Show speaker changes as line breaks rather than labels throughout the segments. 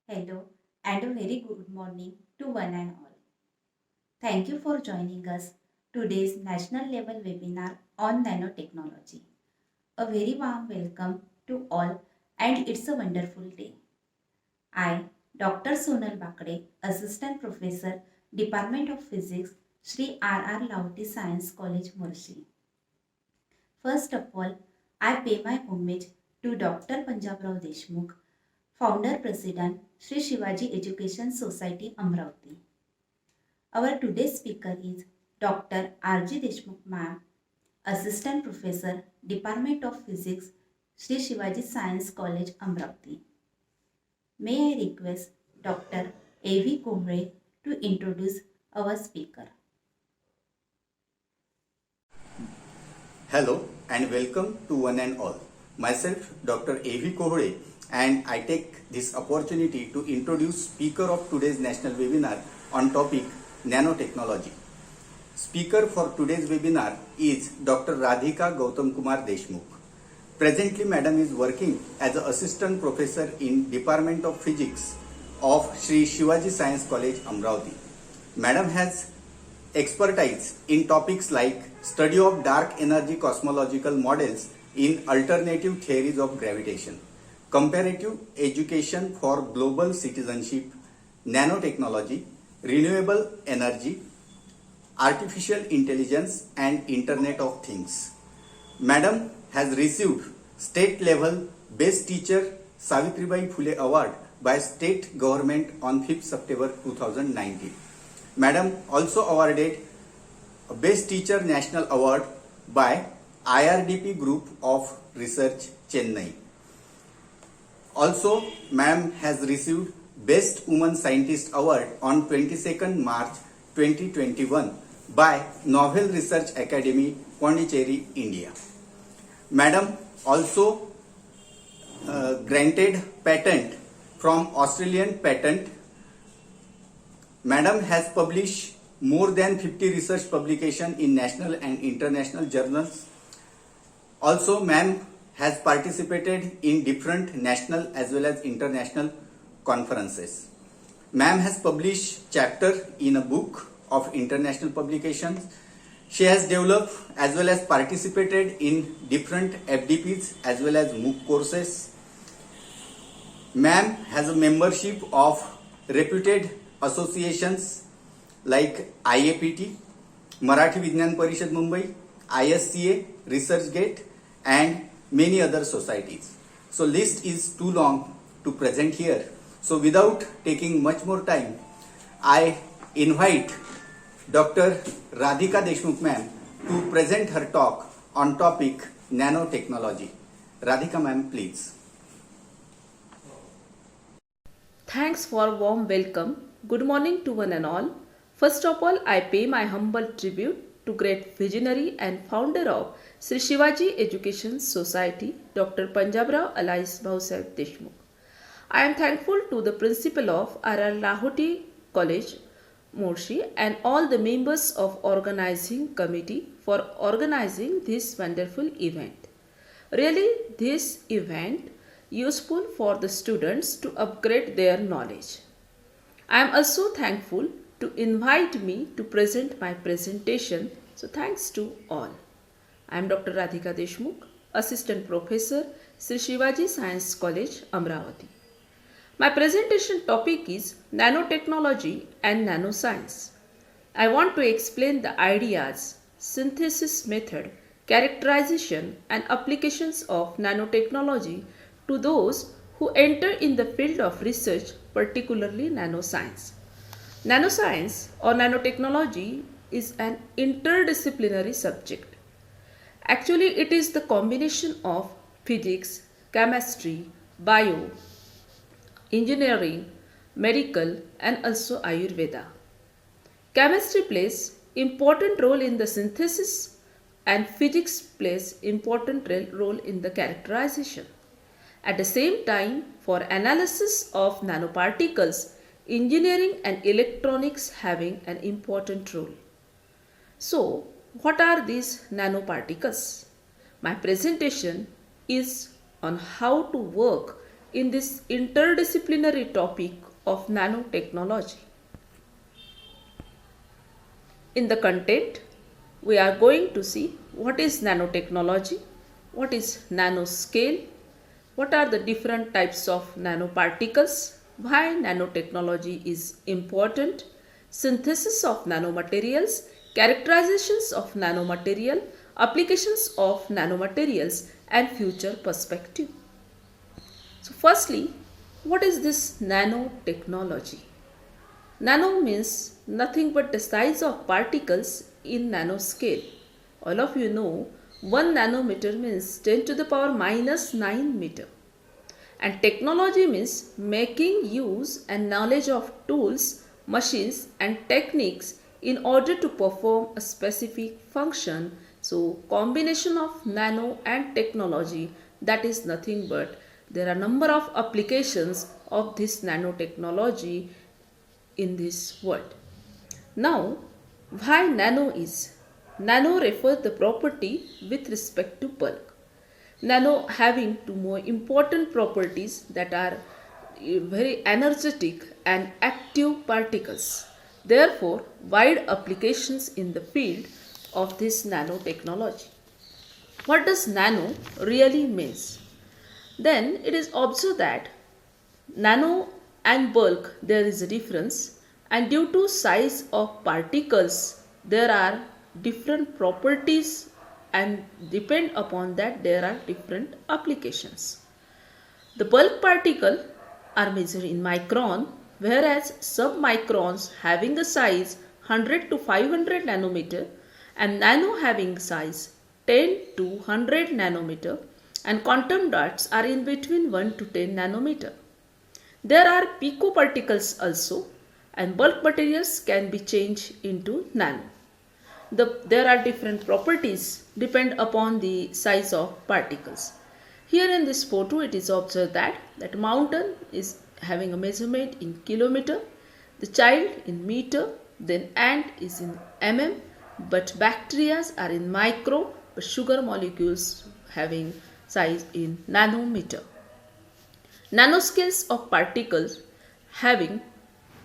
Hello and a very good morning to one and all. Thank you for joining us today's national level webinar on nanotechnology. A very warm welcome to all and it's a wonderful day. I, Dr. Sonal Bakde, Assistant Professor, Department of Physics, Sri R. R. Lauti Science College, Murshi. First of all, I pay my homage to Dr. Panjabrao Deshmukh, Founder President, Sri Shivaji Education Society, Amravati. Our today's speaker is Dr. R.G. Deshmukh Ma'am, Assistant Professor, Department of Physics, Sri Shivaji Science College, Amravati. May I request Dr. A.V. Kohre to introduce our speaker.
Hello and welcome to one and all. Myself Dr. A.V. Kohre, and I take this opportunity to introduce speaker of today's national webinar on topic nanotechnology. Speaker for today's webinar is Dr. Radhika Gautam Kumar Deshmukh. Presently, Madam is working as an assistant professor in Department of Physics of Sri Shivaji Science College, Amravati. Madam has expertise in topics like study of dark energy cosmological models in alternative theories of gravitation, comparative education for global citizenship, nanotechnology, renewable energy, artificial intelligence and Internet of Things. Madam has received state level Best Teacher Savitribai Phule Award by state government on 5th September 2019. Madam also awarded a Best Teacher National Award by IRDP Group of Research, Chennai. Also, Ma'am has received Best Woman Scientist Award on 22nd March 2021 by Novel Research Academy, Pondicherry, India. Madam also granted patent from Australian Patent. Madam has published more than 50 research publications in national and international journals. Also, Ma'am has participated in different national as well as international conferences. Ma'am has published chapter in a book of international publications. She has developed as well as participated in different FDPs as well as MOOC courses. Ma'am has a membership of reputed associations like IAPT, Marathi Vignan Parishad Mumbai, ISCA, ResearchGate and many other societies. So list is too long to present here. So without taking much more time, I invite Dr. Radhika Deshmukh ma'am to present her talk on topic nanotechnology. Radhika ma'am, please.
Thanks for warm welcome. Good morning to one and all. First of all, I pay my humble tribute to great visionary and founder of Sri Shivaji Education Society, Dr. Panjabrao Alais Bhausaheb Deshmukh. I am thankful to the principal of R.R. Lahoti College, Murshi, and all the members of organizing committee for organizing this wonderful event. Really, this event useful for the students to upgrade their knowledge. I am also thankful to invite me to present my presentation. So thanks to all. I am Dr. Radhika Deshmukh, Assistant Professor, Sri Shivaji Science College, Amravati. My presentation topic is nanotechnology and nanoscience. I want to explain the ideas, synthesis method, characterization and applications of nanotechnology to those who enter in the field of research, particularly nanoscience. Nanoscience or nanotechnology is an interdisciplinary subject. Actually, it is the combination of physics, chemistry, bio, engineering, medical and also Ayurveda. Chemistry plays important role in the synthesis and physics plays important role in the characterization. At the same time, for analysis of nanoparticles, engineering and electronics having an important role. So, what are these nanoparticles? My presentation is on how to work in this interdisciplinary topic of nanotechnology. In the content, we are going to see what is nanotechnology, what is nanoscale, what are the different types of nanoparticles, why nanotechnology is important, synthesis of nanomaterials, characterizations of nanomaterial, applications of nanomaterials, and future perspective. So firstly, what is this nanotechnology? Nano means nothing but the size of particles in nanoscale. All of you know 1 nanometer means 10 to the power minus 9 meter. And technology means making use and knowledge of tools, machines and techniques in order to perform a specific function. So combination of nano and technology, that is nothing but there are number of applications of this nanotechnology in this world. Now, why nano is? Nano refers the property with respect to bulk. Nano having two more important properties that are very energetic and active particles. Therefore, wide applications in the field of this nanotechnology. What does nano really means? Then it is observed that nano and bulk there is a difference, and due to size of particles there are different properties, and depend upon that there are different applications. The bulk particle are measured in micron, whereas submicrons having a size 100 to 500 nanometer and nano having size 10 to 100 nanometer, and quantum dots are in between 1 to 10 nanometer. There are picoparticles also, and bulk materials can be changed into nano. There are different properties depend upon the size of particles. Here in this photo it is observed that mountain is having a measurement in kilometer, the child in meter, then ant is in mm, but bacteria are in micro, but sugar molecules having size in nanometer. Nanoscales of particles having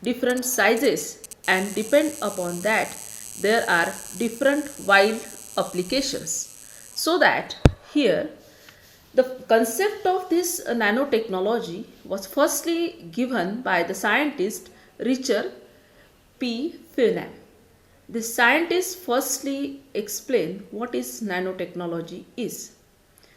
different sizes, and depend upon that there are different wide applications. So that here the concept of this nanotechnology was firstly given by the scientist Richard P. Feynman. This scientist firstly explained what is nanotechnology is.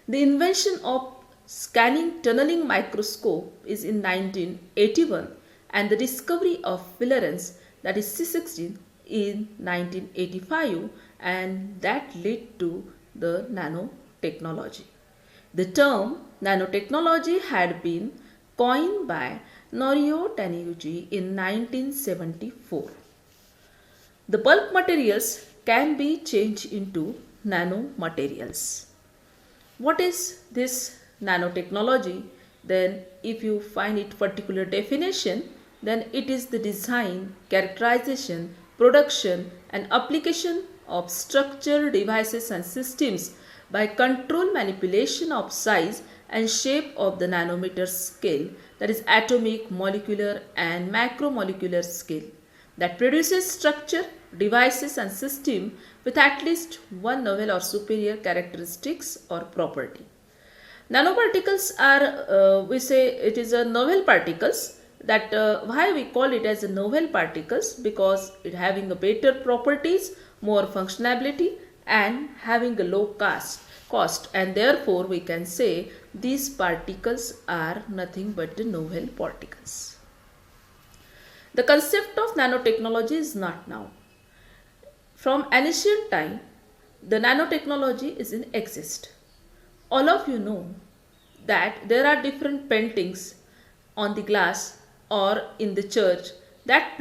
The invention of scanning tunneling microscope is in 1981, and the discovery of fluorescence, that is C16, in 1985, and that led to the nanotechnology. The term nanotechnology had been coined by Norio Taniguchi in 1974. The bulk materials can be changed into nanomaterials. What is this nanotechnology? Then if you find it particular definition, then it is the design, characterization, production and application of structure, devices and systems by control manipulation of size and shape of the nanometer scale, that is atomic, molecular and macromolecular scale, that produces structure, devices and system with at least one novel or superior characteristics or property. Nanoparticles are, we say it is a novel particles. That why we call it as a novel particles? Because it having a better properties, more functionality and having a low cost, and therefore we can say these particles are nothing but the novel particles. The concept of nanotechnology is not now. From ancient time, the nanotechnology is in exist. All of you know that there are different paintings on the glass or in the church, that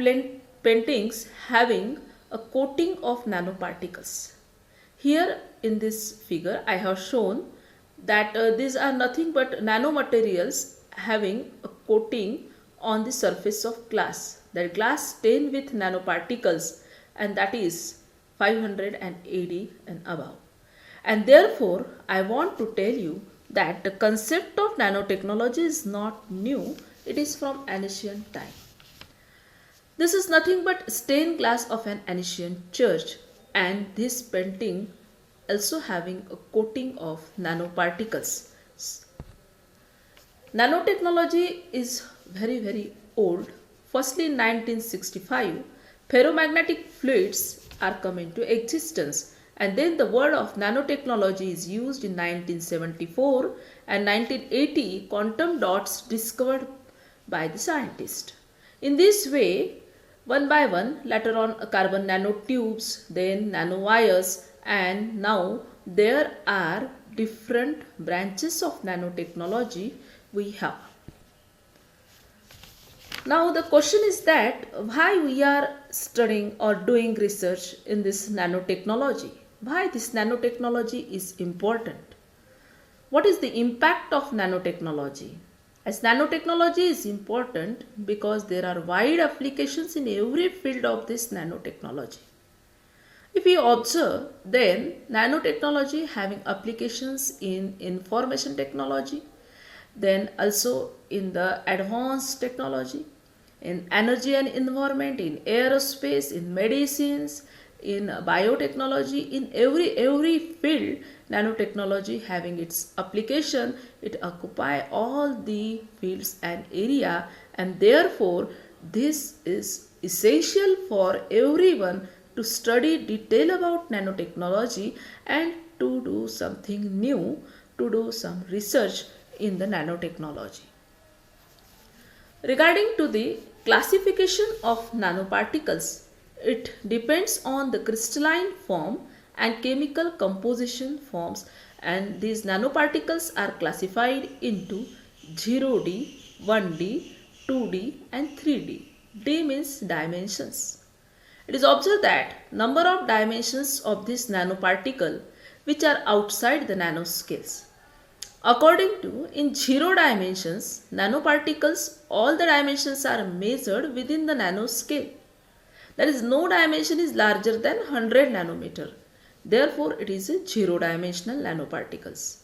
paintings having a coating of nanoparticles. Here in this figure I have shown that these are nothing but nanomaterials having a coating on the surface of glass. That glass stained with nanoparticles, and that is 580 and above. And therefore I want to tell you that the concept of nanotechnology is not new, it is from ancient time. This is nothing but stained glass of an ancient church, and this painting also having a coating of nanoparticles. Nanotechnology is very old. Firstly, in 1965, ferromagnetic fluids are come into existence, and then the word of nanotechnology is used in 1974 and 1980 quantum dots discovered by the scientist. In this way, one by one, later on carbon nanotubes, then nanowires, and now there are different branches of nanotechnology we have. Now the question is that why we are studying or doing research in this nanotechnology? Why this nanotechnology is important? What is the impact of nanotechnology? As nanotechnology is important because there are wide applications in every field of this nanotechnology. If we observe, then nanotechnology having applications in information technology, then also in the advanced technology, in energy and environment, in aerospace, in medicines, in biotechnology, in every field, nanotechnology having its application, it occupy all the fields and area, and therefore this is essential for everyone to study detail about nanotechnology and to do something new, to do some research in the nanotechnology. Regarding to the classification of nanoparticles, it depends on the crystalline form and chemical composition forms, and these nanoparticles are classified into 0D, 1D, 2D and 3D. D means dimensions. It is observed that number of dimensions of this nanoparticle which are outside the nanoscales. According to in 0 dimensions, nanoparticles, all the dimensions are measured within the nanoscale. That is, no dimension is larger than 100 nanometer. Therefore, it is a 0 dimensional nanoparticles.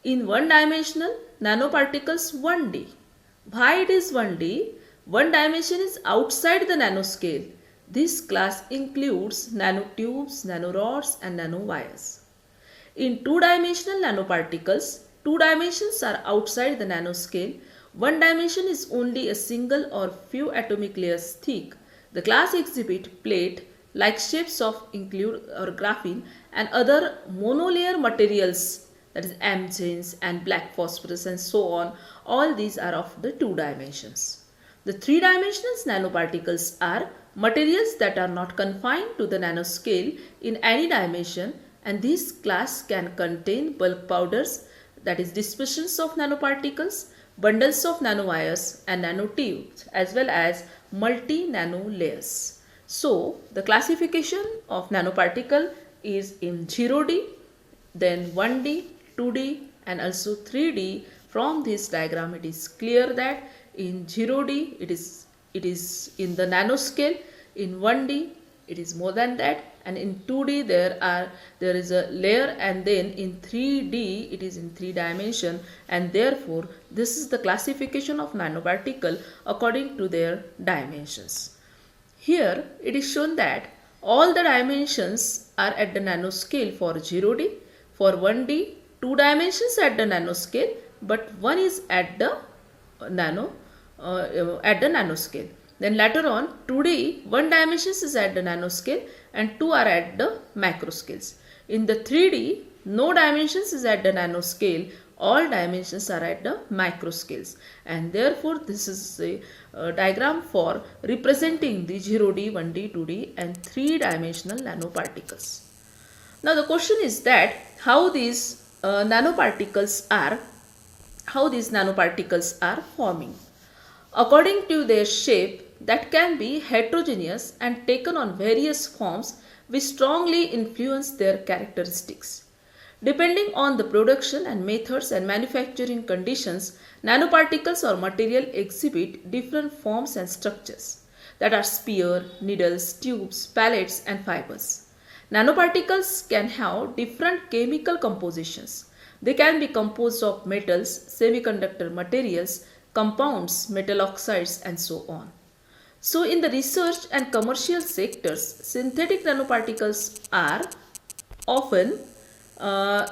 In 1 dimensional nanoparticles 1D. Why it is 1D? One dimension is outside the nanoscale. This class includes nanotubes, nanorods and nanowires. In 2-dimensional nanoparticles, 2 dimensions are outside the nanoscale. 1 dimension is only a single or few atomic layers thick. The class exhibit plate-like shapes of include or graphene and other monolayer materials, that is amgenes and black phosphorus and so on. All these are of the 2 dimensions. The 3-dimensional nanoparticles are materials that are not confined to the nanoscale in any dimension, and this class can contain bulk powders, that is dispersions of nanoparticles, bundles of nanowires and nanotubes, as well as multi-nano layers. So the classification of nanoparticle is in 0D, then 1D, 2D and also 3D. From this diagram it is clear that in 0D it is in the nanoscale, in 1D it is more than that, and in 2D there is a layer, and then in 3D it is in 3 dimension, and therefore this is the classification of nanoparticle according to their dimensions. Here it is shown that all the dimensions are at the nanoscale for 0D, for 1D 2 dimensions at the nanoscale, but one is at the nanoscale. Then later on 2D 1 dimension is at the nanoscale and 2 are at the macro scales. In the 3D no dimensions is at the nanoscale, all dimensions are at the micro scales, and therefore this is a diagram for representing the 0D, 1D, 2D and 3-dimensional nanoparticles. Now the question is that how these nanoparticles are forming. According to their shape, that can be heterogeneous and taken on various forms which strongly influence their characteristics. Depending on the production and methods and manufacturing conditions, nanoparticles or material exhibit different forms and structures, that are sphere, needles, tubes, pellets and fibers. Nanoparticles can have different chemical compositions. They can be composed of metals, semiconductor materials, compounds, metal oxides and so on. So, in the research and commercial sectors, synthetic nanoparticles are often uh,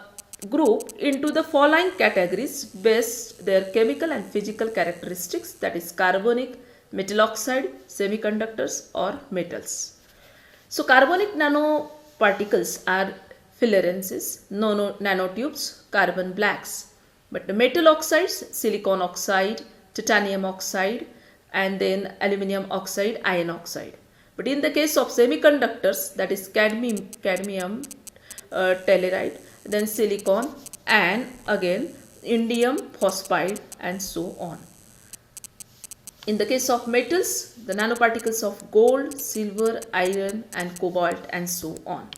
grouped into the following categories based their chemical and physical characteristics, that is carbonic, metal oxide, semiconductors or metals. So carbonic nanoparticles are fluorescents, nanotubes, carbon blacks. But the metal oxides, silicon oxide, titanium oxide, and then aluminum oxide, iron oxide. But in the case of semiconductors, that is cadmium telluride, then silicon, and again indium phosphide, and so on. In the case of metals, the nanoparticles of gold, silver, iron, and cobalt, and so on.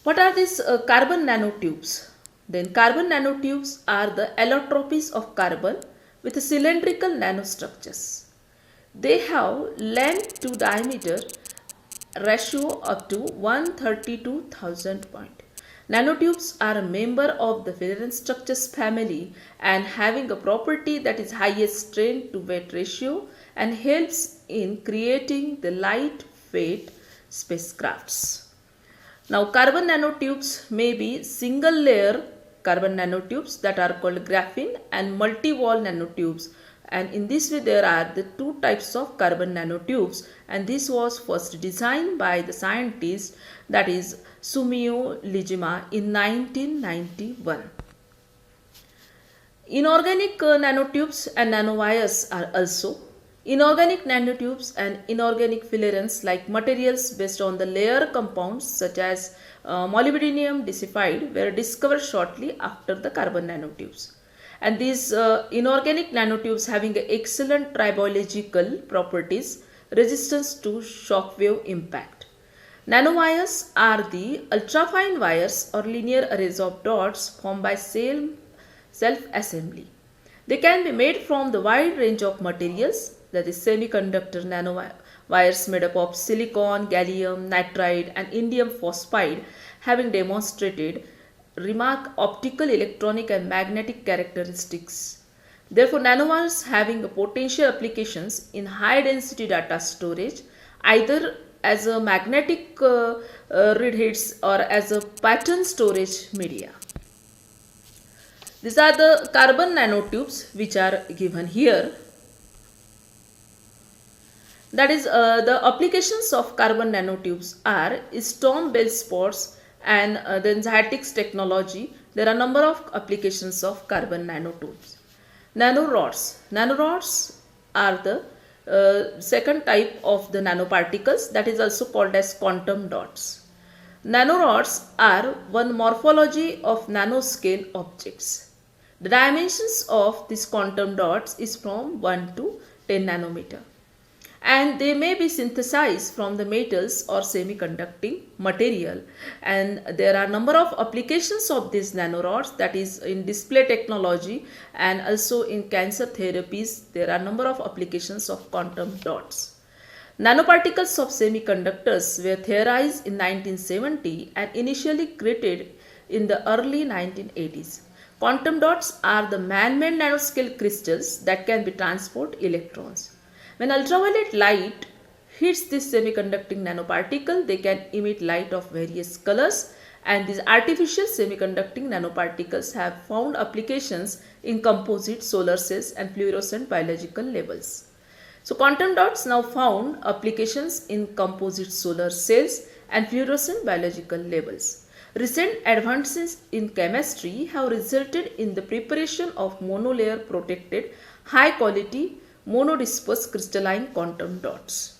What are these carbon nanotubes? Then carbon nanotubes are the allotropies of carbon with cylindrical nanostructures. They have length to diameter ratio up to 132,000 point. Nanotubes are a member of the fluorine structures family and having a property that is highest strength to weight ratio and helps in creating the lightweight spacecrafts. Now carbon nanotubes may be single layer carbon nanotubes that are called graphene and multi-wall nanotubes, and in this way there are the two types of carbon nanotubes, and this was first designed by the scientist, that is Sumio Lijima, in 1991. Inorganic nanotubes and nanowires are also. Inorganic nanotubes and inorganic fluorines like materials based on the layer compounds such as molybdenum disulfide were discovered shortly after the carbon nanotubes. And these inorganic nanotubes having excellent tribological properties, resistance to shock wave impact. Nanowires are the ultrafine wires or linear arrays of dots formed by self-assembly. They can be made from the wide range of materials, that is semiconductor nanowires made up of silicon, gallium nitride and indium phosphide, having demonstrated remark optical, electronic and magnetic characteristics. Therefore, nanowires having a potential applications in high density data storage, either as a magnetic read heads or as a pattern storage media. These are the carbon nanotubes which are given here. That is, the applications of carbon nanotubes are Storm Bell spots and then Zytex technology. There are number of applications of carbon nanotubes. Nanorods. Nanorods are the second type of the nanoparticles, that is also called as quantum dots. Nanorods are one morphology of nanoscale objects. The dimensions of these quantum dots is from 1 to 10 nanometer. And they may be synthesized from the metals or semiconducting material, and there are number of applications of these nanorods, that is in display technology and also in cancer therapies. There are number of applications of quantum dots. Nanoparticles of semiconductors were theorized in 1970 and initially created in the early 1980s. Quantum dots are the man-made nanoscale crystals that can be transport electrons. When ultraviolet light hits this semiconducting nanoparticle, they can emit light of various colors, and these artificial semiconducting nanoparticles have found applications in composite solar cells and fluorescent biological labels. So quantum dots now found applications in composite solar cells and fluorescent biological labels. Recent advances in chemistry have resulted in the preparation of monolayer protected high quality monodisperse crystalline quantum dots.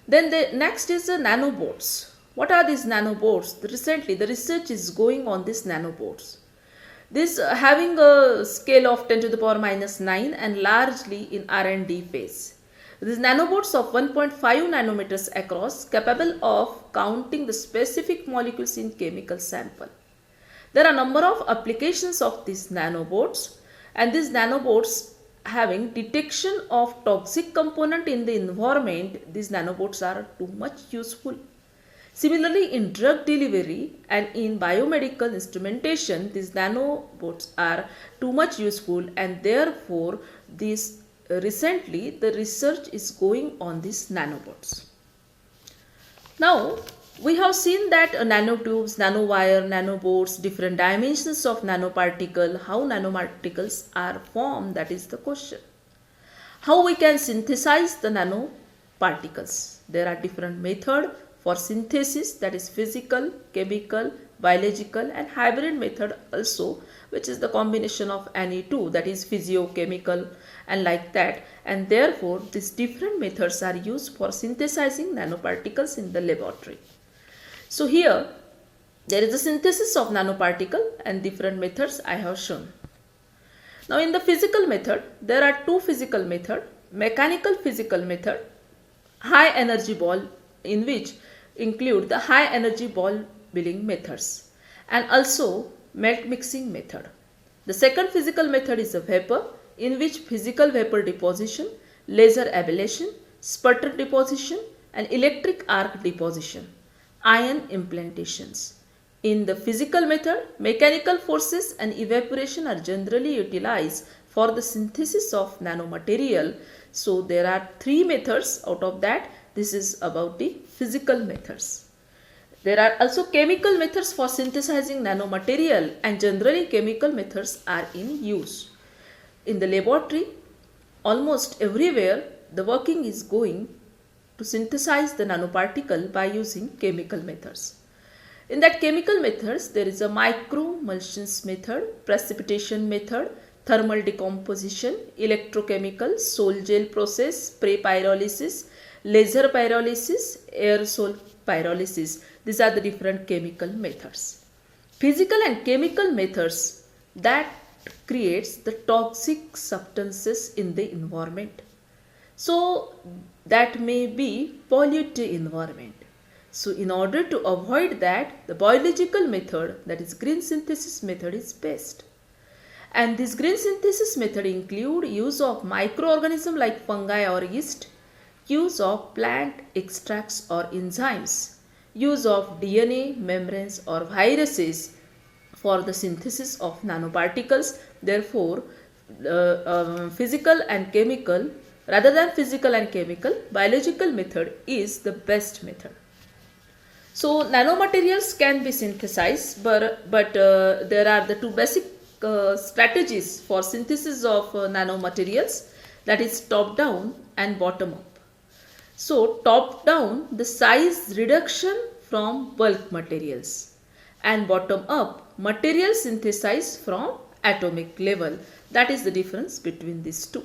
Then the next is the nanoboards. What are these nanoboards? Recently the research is going on these nanoboards. This having a scale of 10 to the power minus 9 and largely in R&D phase. These nanoboards of 1.5 nanometers across, capable of counting the specific molecules in chemical sample. There are number of applications of these nanoboards, and these nanoboards having detection of toxic component in the environment. These nanoboards are too much useful. Similarly, in drug delivery and in biomedical instrumentation, these nanoboards are too much useful, and therefore these recently the research is going on these nanobots. Now, we have seen that nanotubes, nanowire, nanobots, different dimensions of nanoparticle, how nanoparticles are formed, that is the question. How we can synthesize the nanoparticles? There are different methods for synthesis, that is physical, chemical, biological and hybrid method also, which is the combination of any two, that is physiochemical and like that, and therefore these different methods are used for synthesizing nanoparticles in the laboratory. So here there is a synthesis of nanoparticle and different methods I have shown. Now in the physical method, there are two physical methods, mechanical physical method, high energy ball, in which include the high energy ball milling methods, and also melt mixing method. The second physical method is a vapor, in which physical vapor deposition, laser ablation, sputter deposition and electric arc deposition, ion implantations. In the physical method, mechanical forces and evaporation are generally utilized for the synthesis of nanomaterial. So there are three methods out of that. This is about the physical methods. There are also chemical methods for synthesizing nanomaterial, and generally chemical methods are in use. In the laboratory, almost everywhere the working is going to synthesize the nanoparticle by using chemical methods. In that chemical methods, there is a microemulsions method, precipitation method, thermal decomposition, electrochemical, sol gel process, spray pyrolysis, laser pyrolysis, aerosol pyrolysis. These are the different chemical methods. Physical and chemical methods that creates the toxic substances in the environment. So that may be pollute the environment. So in order to avoid that, the biological method, that is green synthesis method, is best. And this green synthesis method include use of microorganisms like fungi or yeast, use of plant extracts or enzymes, use of DNA, membranes or viruses for the synthesis of nanoparticles. Therefore, physical and chemical, rather than physical and chemical, biological method is the best method. So nanomaterials can be synthesized, but there are the two basic strategies for synthesis of nanomaterials, that is top down and bottom up. So top down, the size reduction from bulk materials, and bottom up, material synthesized from atomic level. That is the difference between these two.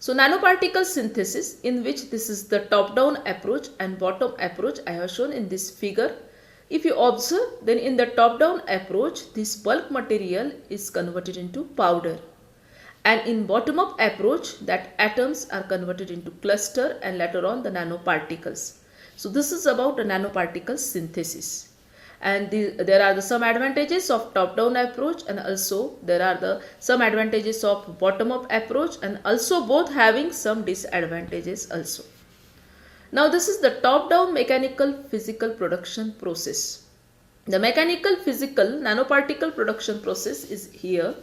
So nanoparticle synthesis, in which this is the top down approach and bottom approach I have shown in this figure. If you observe, then in the top down approach, this bulk material is converted into powder, and in bottom up approach, that atoms are converted into cluster and later on the nanoparticles. So this is about the nanoparticle synthesis. And there are some advantages of top down approach, and also there are some advantages of bottom up approach, and also both having some disadvantages also. Now this is the top down mechanical physical production process. The mechanical physical nanoparticle production process is here,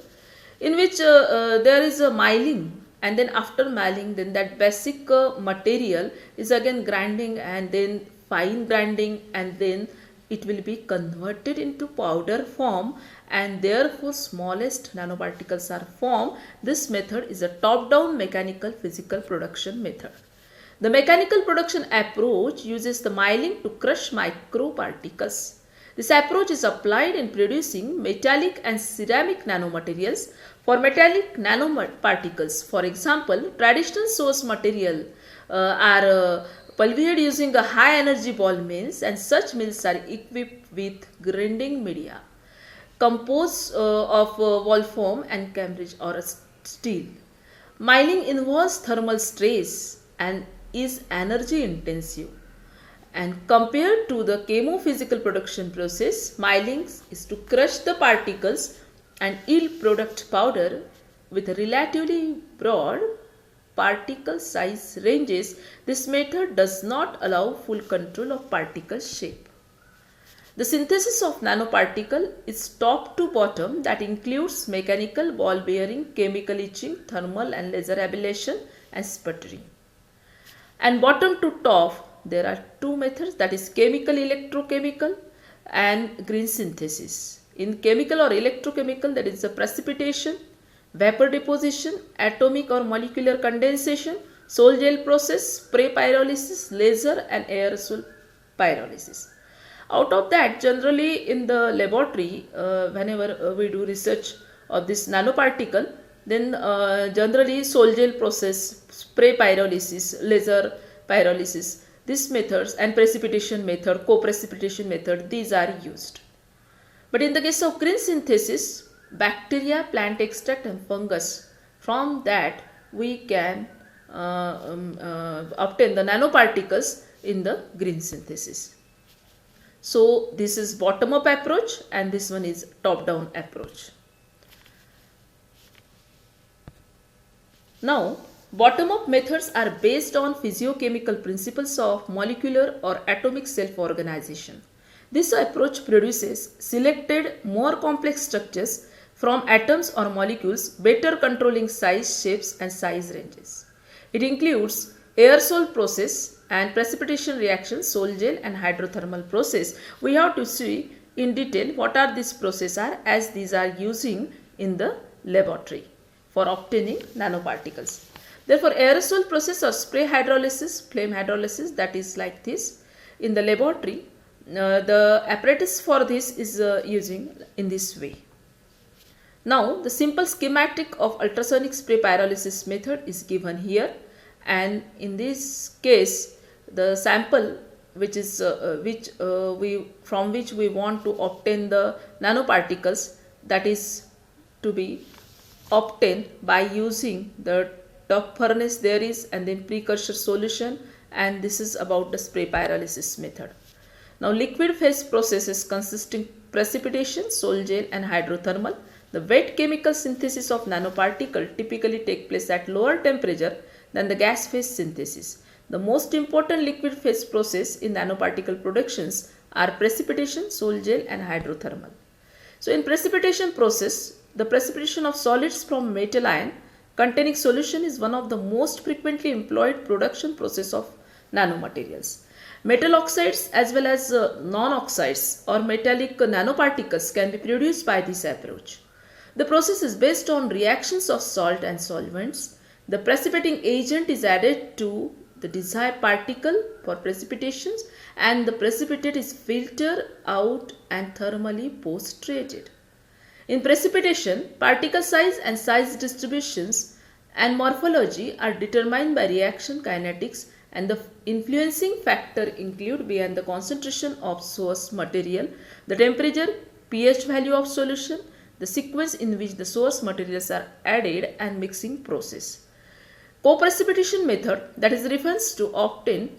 in which there is a milling, and then after milling, then that basic material is again grinding and then fine grinding, and then it will be converted into powder form, and therefore smallest nanoparticles are formed. This method is a top-down mechanical physical production method. The mechanical production approach uses the milling to crush microparticles. This approach is applied in producing metallic and ceramic nanomaterials. For metallic nanoparticles, for example, traditional source material are pulverized using a high energy ball mills, and such mills are equipped with grinding media composed of wolfram and Cambridge or steel. Milling involves thermal stress and is energy intensive, and compared to the chemophysical production process, milling is to crush the particles and yield product powder with a relatively broad particle size ranges. This method does not allow full control of particle shape. The synthesis of nanoparticle is top to bottom, that includes mechanical ball bearing, chemical etching, thermal and laser ablation and sputtering. And bottom to top there are two methods, that is chemical electrochemical and green synthesis. In chemical or electrochemical, that is the precipitation, vapor deposition, atomic or molecular condensation, sol gel process, spray pyrolysis, laser and aerosol pyrolysis. Out of that, generally in the laboratory, whenever we do research of this nanoparticle, then generally sol gel process, spray pyrolysis, laser pyrolysis, these methods and precipitation method, co-precipitation method, these are used. But in the case of green synthesis, bacteria, plant extract and fungus, from that we can obtain the nanoparticles in the green synthesis. So this is bottom up approach and this one is top down approach. Now bottom up methods are based on physiochemical principles of molecular or atomic self organization. This approach produces selected more complex structures from atoms or molecules, better controlling size, shapes and size ranges. It includes aerosol process and precipitation reactions, sol gel and hydrothermal process. We have to see in detail what are these processes are, as these are using in the laboratory for obtaining nanoparticles. Therefore, aerosol process or spray hydrolysis, flame hydrolysis, that is like this. In the laboratory, the apparatus for this is using in this way. Now, the simple schematic of ultrasonic spray pyrolysis method is given here, and in this case, the sample which is from which we want to obtain the nanoparticles, that is to be obtained by using the top furnace there is, and then precursor solution, and this is about the spray pyrolysis method. Now liquid phase processes consisting precipitation, sol gel and hydrothermal. The wet chemical synthesis of nanoparticle typically take place at lower temperature than the gas phase synthesis. The most important liquid phase process in nanoparticle productions are precipitation, sol gel and hydrothermal. So in precipitation process, the precipitation of solids from metal ion containing solution is one of the most frequently employed production process of nanomaterials. Metal oxides as well as non-oxides or metallic nanoparticles can be produced by this approach. The process is based on reactions of salt and solvents. The precipitating agent is added to the desired particle for precipitations, and the precipitate is filtered out and thermally post-treated. In precipitation, particle size and size distributions and morphology are determined by reaction kinetics, and the influencing factor include beyond the concentration of source material, the temperature, pH value of solution, the sequence in which the source materials are added and mixing process. Co-precipitation method, that is refers to obtain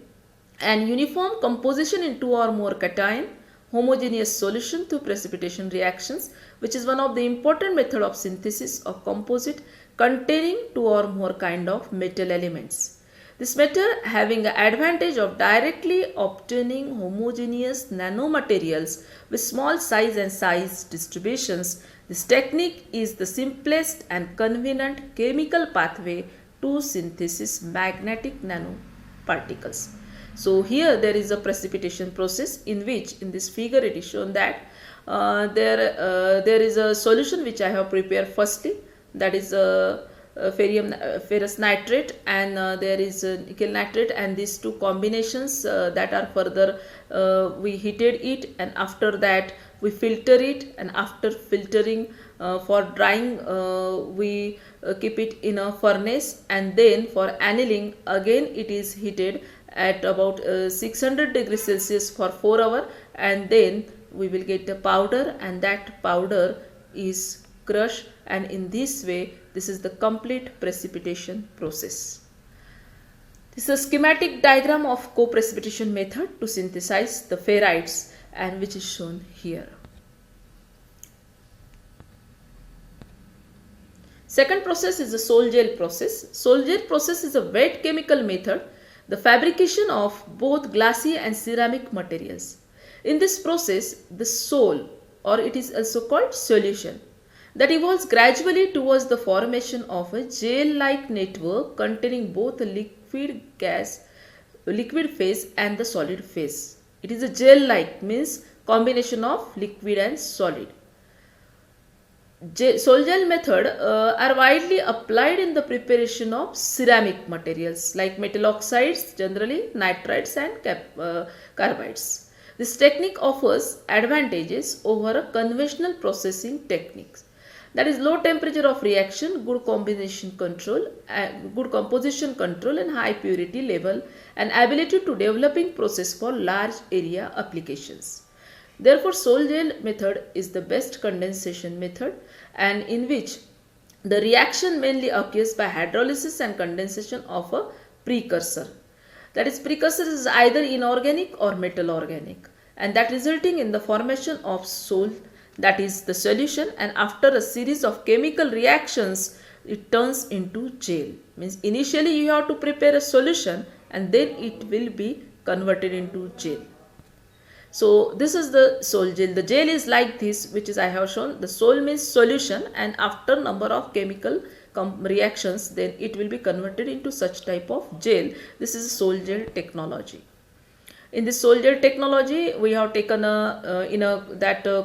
an uniform composition in two or more cation homogeneous solution through precipitation reactions, which is one of the important method of synthesis of composite containing two or more kind of metal elements. This method having the advantage of directly obtaining homogeneous nanomaterials with small size and size distributions. This technique is the simplest and convenient chemical pathway to synthesis magnetic nanoparticles. So here there is a precipitation process in which in this figure it is shown that there is a solution which I have prepared firstly, that is ferrous nitrate, and there is nickel nitrate, and these two combinations that are further we heated it, and after that we filter it, and after filtering for drying we keep it in a furnace, and then for annealing again it is heated at about 600 degrees Celsius for 4 hours, and then we will get a powder, and that powder is crushed, and in this way this is the complete precipitation process. This is a schematic diagram of co-precipitation method to synthesize the ferrites, and which is shown here. Second process is the sol gel process. Sol gel process is a wet chemical method, the fabrication of both glassy and ceramic materials. In this process, the soul, or it is also called solution, that evolves gradually towards the formation of a gel-like network containing both a liquid phase and the solid phase. It is a gel-like, means combination of liquid and solid. Sol gel method are widely applied in the preparation of ceramic materials like metal oxides, generally nitrides and carbides. This technique offers advantages over a conventional processing techniques, that is low temperature of reaction, good composition control and high purity level, and ability to developing process for large area applications. Therefore, Sol gel method is the best condensation method, and in which the reaction mainly occurs by hydrolysis and condensation of a precursor. That is, precursor is either inorganic or metal organic, and that resulting in the formation of sol, that is the solution, and after a series of chemical reactions it turns into gel. Means initially you have to prepare a solution and then it will be converted into gel. So this is the sol gel. The gel is like this, which is I have shown. The sol means solution, and after number of chemical reactions, then it will be converted into such type of gel. This is sol gel technology. In this sol gel technology, we have taken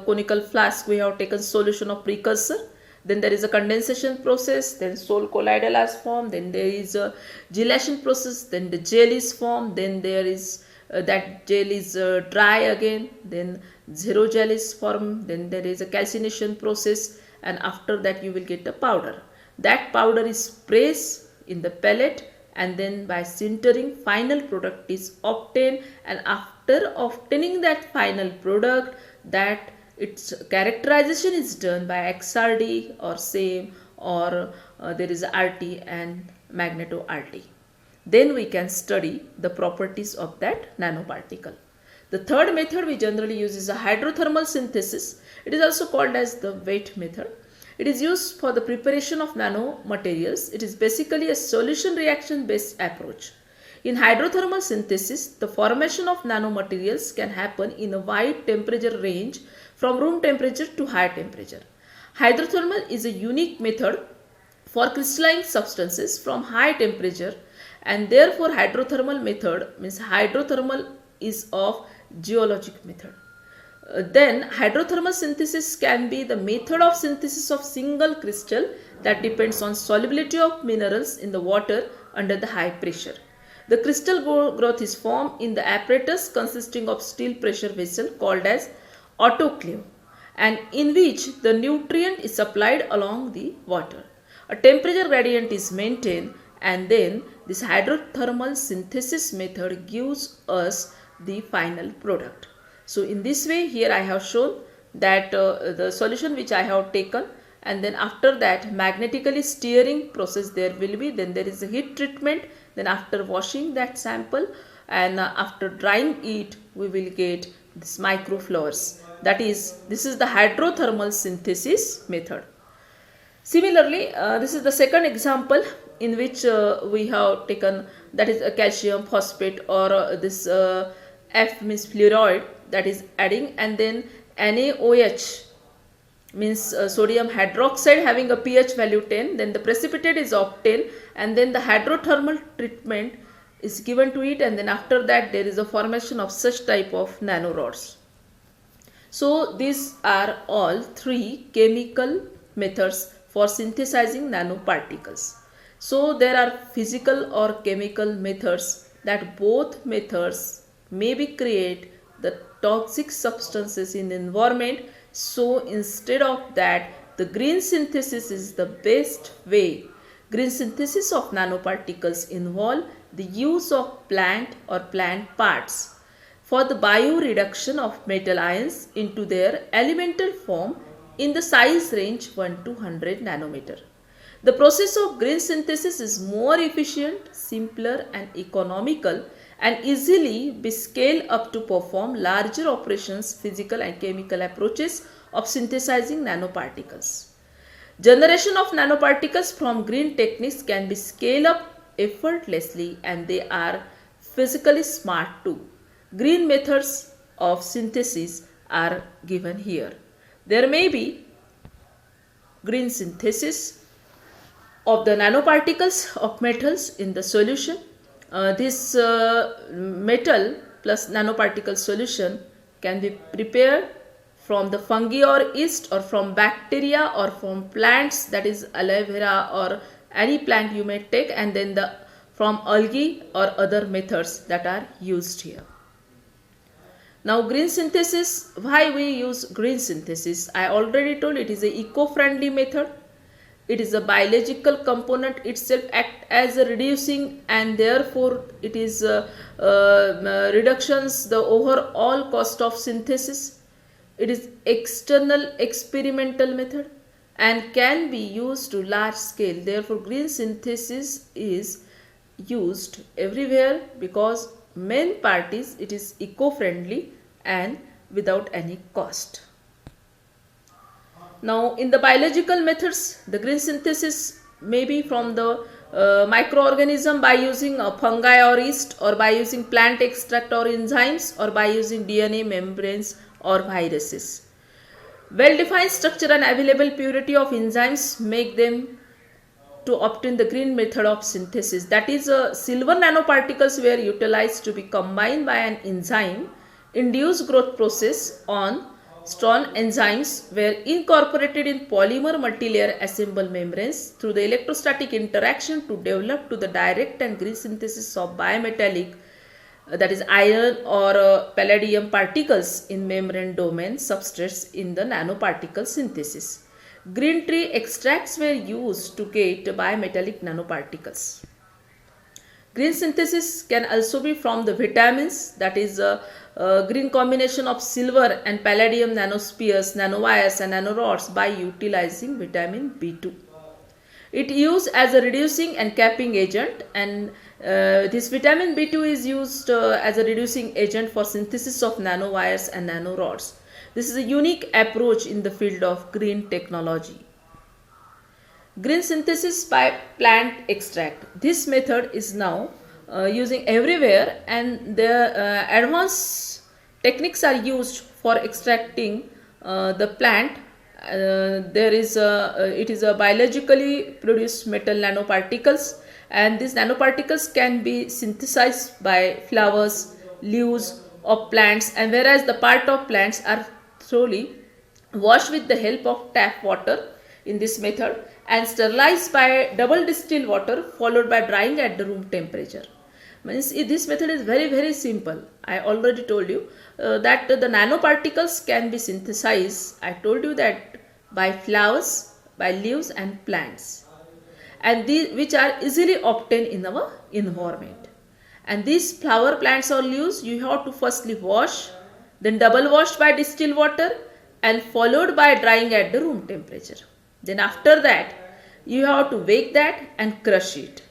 conical flask, we have taken solution of precursor. Then there is a condensation process, then sol colloidal is formed, then there is a gelation process, then the gel is formed, then there is that gel is dry again, then zero gel is formed, then there is a calcination process, and after that you will get a powder. That powder is pressed in the pellet, and then by sintering final product is obtained, and after obtaining that final product, that its characterization is done by XRD or SEM, or there is RT and magneto-RT. Then we can study the properties of that nanoparticle. The third method we generally use is a hydrothermal synthesis. It is also called as the wet method. It is used for the preparation of nanomaterials. It is basically a solution reaction based approach. In hydrothermal synthesis, the formation of nanomaterials can happen in a wide temperature range from room temperature to high temperature. Hydrothermal is a unique method for crystallizing substances from high temperature, and therefore hydrothermal method means hydrothermal is of geologic method. Then hydrothermal synthesis can be the method of synthesis of single crystal that depends on solubility of minerals in the water under the high pressure. The crystal growth is formed in the apparatus consisting of steel pressure vessel called as autoclave, and in which the nutrient is supplied along the water. A temperature gradient is maintained, and then this hydrothermal synthesis method gives us the final product. So in this way, here I have shown that the solution which I have taken, and then after that magnetically steering process there will be, then there is a heat treatment, then after washing that sample and after drying it, we will get this microflowers. That is, this is the hydrothermal synthesis method. Similarly, this is the second example in which we have taken, that is a calcium phosphate, or this F means fluoride, that is adding, and then NaOH means sodium hydroxide having a pH value 10, then the precipitate is obtained, and then the hydrothermal treatment is given to it, and then after that there is a formation of such type of nanorods. So these are all three chemical methods for synthesizing nanoparticles. So there are physical or chemical methods, that both methods maybe create the toxic substances in the environment. So instead of that, the green synthesis is the best way. Green synthesis of nanoparticles involve the use of plant or plant parts for the bioreduction of metal ions into their elemental form in the size range 1 to 100 nanometer. The process of green synthesis is more efficient, simpler and economical, and easily be scaled up to perform larger operations, physical and chemical approaches of synthesizing nanoparticles. Generation of nanoparticles from green techniques can be scaled up effortlessly, and they are physically smart too. Green methods of synthesis are given here. There may be green synthesis of the nanoparticles of metals in the solution. This metal plus nanoparticle solution can be prepared from the fungi or yeast or from bacteria or from plants, that is aloe vera or any plant you may take, and then from algae or other methods that are used here. Now green synthesis, why we use green synthesis? I already told it is a eco-friendly method. It is a biological component itself act as a reducing, and therefore it is reductions the overall cost of synthesis. It is external experimental method and can be used to large scale. Therefore green synthesis is used everywhere because main part is it is eco-friendly and without any cost. Now in the biological methods, the green synthesis may be from the microorganism by using fungi or yeast, or by using plant extract or enzymes, or by using DNA membranes or viruses. Well-defined structure and available purity of enzymes make them to obtain the green method of synthesis. That is, silver nanoparticles were utilized to be combined by an enzyme induced growth process on strong enzymes were incorporated in polymer multilayer assembled membranes through the electrostatic interaction to develop to the direct and green synthesis of bimetallic, that is iron or palladium particles in membrane domain substrates in the nanoparticle synthesis. Green tree extracts were used to get bimetallic nanoparticles. Green synthesis can also be from the vitamins, that is green combination of silver and palladium nanospheres, nanowires and nanorods by utilizing vitamin B2. It used as a reducing and capping agent, and this vitamin B2 is used as a reducing agent for synthesis of nanowires and nanorods. This is a unique approach in the field of green technology. Green synthesis by plant extract. This method is now using everywhere, and the advanced techniques are used for extracting the plant. It is a biologically produced metal nanoparticles, and these nanoparticles can be synthesized by flowers, leaves of plants, and whereas the part of plants are thoroughly washed with the help of tap water in this method and sterilized by double distilled water followed by drying at the room temperature. Means this method is very simple. I already told you that the nanoparticles can be synthesized. I told you that by flowers, by leaves and plants, and these which are easily obtained in our environment. And these flower, plants or leaves you have to firstly wash, then double washed by distilled water and followed by drying at the room temperature. Then after that you have to bake that and crush it.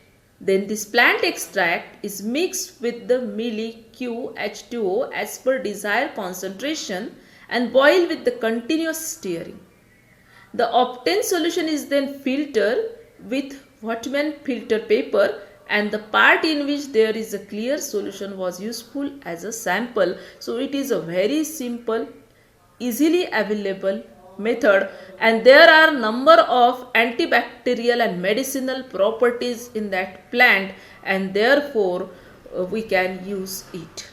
Then this plant extract is mixed with the mealy QH2O as per desired concentration and boiled with the continuous stirring. The obtained solution is then filtered with Whatman filter paper, and the part in which there is a clear solution was useful as a sample. So it is a very simple, easily available method, and there are number of antibacterial and medicinal properties in that plant, and therefore we can use it.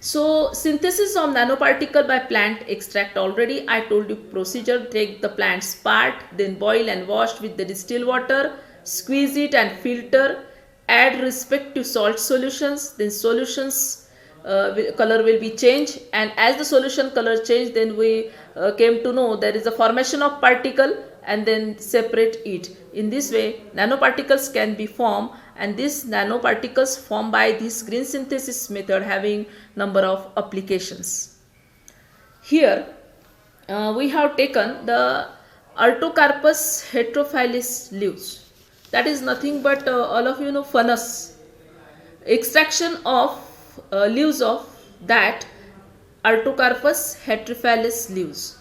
So synthesis of nanoparticle by plant extract, already I told you procedure. Take the plant's part, then boil and wash with the distilled water, squeeze it and filter, add respective salt solutions, then solutions color will be changed, and as the solution color changed, then we came to know there is a formation of particle and then separate it. In this way nanoparticles can be formed, and these nanoparticles formed by this green synthesis method having number of applications. Here we have taken the Artocarpus heterophyllus leaves, that is nothing but all of you know fungus. Extraction of leaves of that Artocarpus heterophyllus leaves.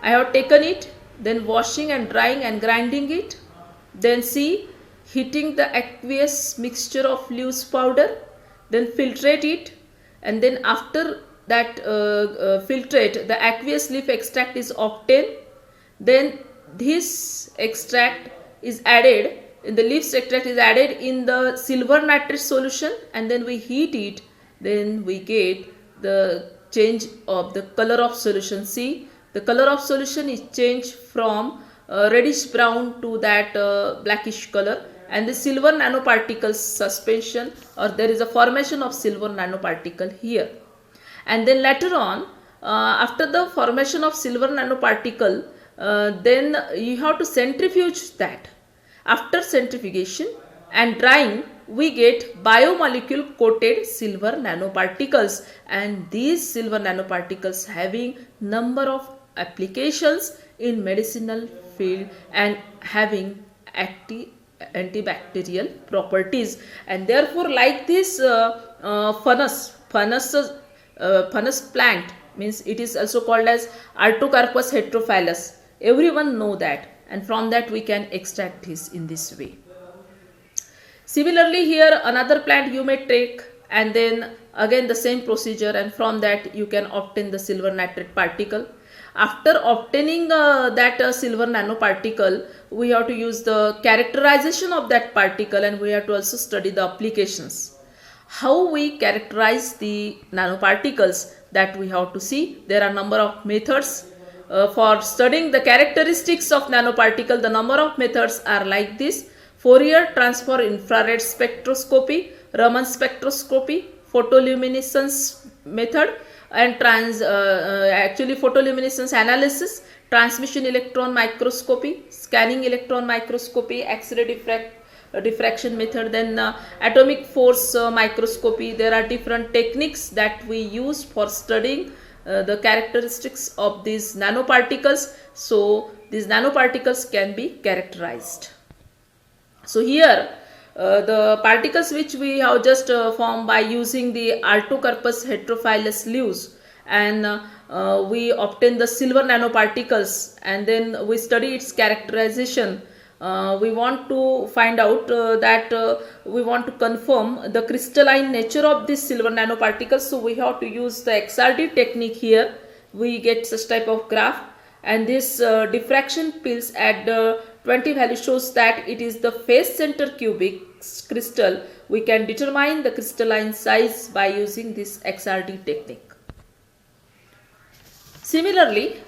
I have taken it, then washing and drying and grinding it, then see heating the aqueous mixture of leaves powder, then filtrate it, and then after that filtrate, the aqueous leaf extract is obtained. Then this extract is added, in the leaf extract is added in the silver nitrate solution, and then we heat it. Then we get the change of the color of solution. See, the color of solution is changed from reddish brown to that blackish color, and the silver nanoparticles suspension, or there is a formation of silver nanoparticle here. And then later on, after the formation of silver nanoparticle, then you have to centrifuge that. After centrifugation and drying, we get biomolecule coated silver nanoparticles, and these silver nanoparticles having number of applications in medicinal field and having antibacterial properties. And therefore, like this fungus plant, means it is also called as Artocarpus heterophyllus. Everyone know that, and from that we can extract this in this way. Similarly, here another plant you may take, and then again the same procedure, and from that you can obtain the silver nitrate particle. After obtaining that silver nanoparticle, we have to use the characterization of that particle, and we have to also study the applications. How we characterize the nanoparticles, that we have to see. There are number of methods for studying the characteristics of nanoparticle. The number of methods are like this: Fourier transform infrared spectroscopy, Raman spectroscopy, photoluminescence method, and actually photoluminescence analysis, transmission electron microscopy, scanning electron microscopy, X-ray diffraction method, then atomic force microscopy. There are different techniques that we use for studying the characteristics of these nanoparticles. So these nanoparticles can be characterized. So here the particles which we have just formed by using the Artocarpus heterophyllus leaves, and we obtain the silver nanoparticles, and then we study its characterization. We want to find out that we want to confirm the crystalline nature of this silver nanoparticles. So we have to use the XRD technique here. We get such type of graph, and this diffraction pills at 20 value shows that it is the face center cubic crystal. We can determine the crystalline size by using this XRD technique. Similarly,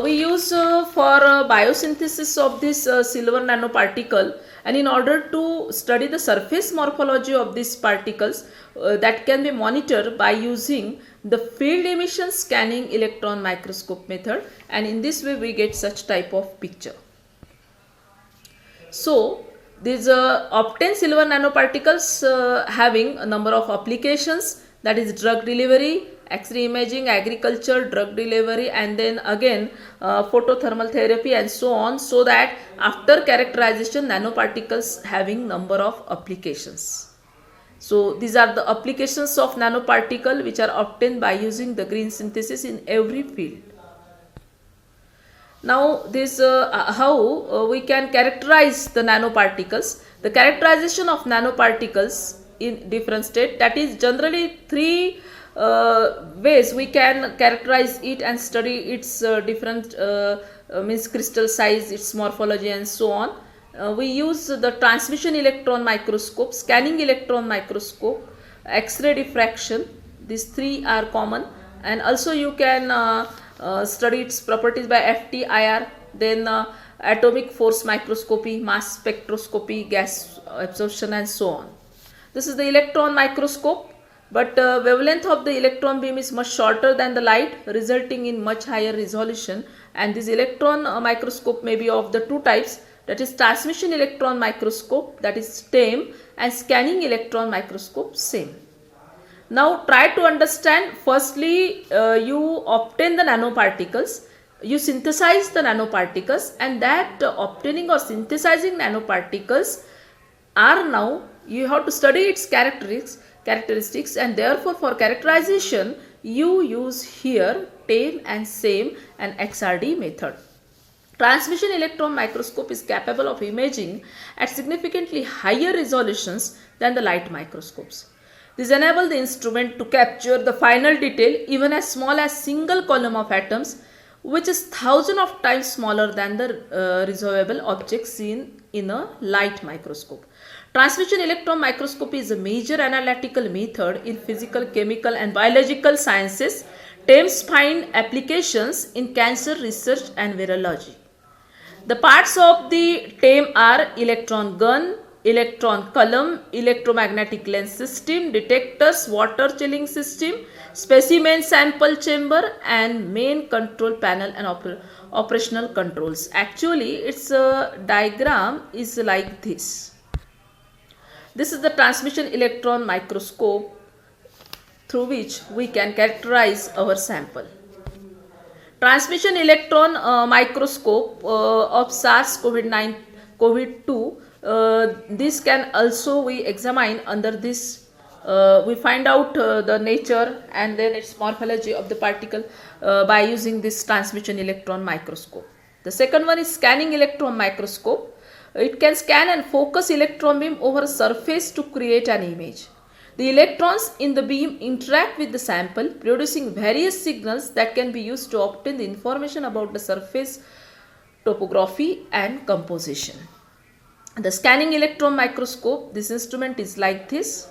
we use for biosynthesis of this silver nanoparticle, and in order to study the surface morphology of these particles, that can be monitored by using the field emission scanning electron microscope method, and in this way we get such type of picture. So these obtained silver nanoparticles having a number of applications, that is drug delivery, X-ray imaging, agriculture, drug delivery, and then again photothermal therapy and so on, so that after characterization nanoparticles having number of applications. So these are the applications of nanoparticle which are obtained by using the green synthesis in every field. Now this how we can characterize the nanoparticles. The characterization of nanoparticles in different state, that is generally three ways we can characterize it and study its different means crystal size, its morphology and so on. We use the transmission electron microscope, scanning electron microscope, X-ray diffraction. These three are common, and also you can study its properties by FTIR, then atomic force microscopy, mass spectroscopy, gas absorption and so on. This is the electron microscope, but wavelength of the electron beam is much shorter than the light, resulting in much higher resolution. And this electron microscope may be of the two types, that is transmission electron microscope, that is TEM, and scanning electron microscope, same. Now try to understand. Firstly, you obtain the nanoparticles, you synthesize the nanoparticles, and that obtaining or synthesizing nanoparticles are now you have to study its characteristics, and therefore for characterization you use here TEM and SAME and XRD method. Transmission electron microscope is capable of imaging at significantly higher resolutions than the light microscopes. This enables the instrument to capture the final detail even as small as single column of atoms, which is thousands of times smaller than the resolvable objects seen in a light microscope. Transmission electron microscopy is a major analytical method in physical, chemical and biological sciences. TEMS find applications in cancer research and virology. The parts of the TEM are electron gun, electron column, electromagnetic lens system, detectors, water chilling system, specimen sample chamber and main control panel and operational controls. Actually, its diagram is like this. This is the transmission electron microscope through which we can characterize our sample. Transmission electron microscope of SARS-CoV-2, this can also we examine under this. We find out the nature and then its morphology of the particle by using this transmission electron microscope. The second one is scanning electron microscope. It can scan and focus electron beam over a surface to create an image. The electrons in the beam interact with the sample, producing various signals that can be used to obtain the information about the surface topography and composition. The scanning electron microscope, this instrument is like this.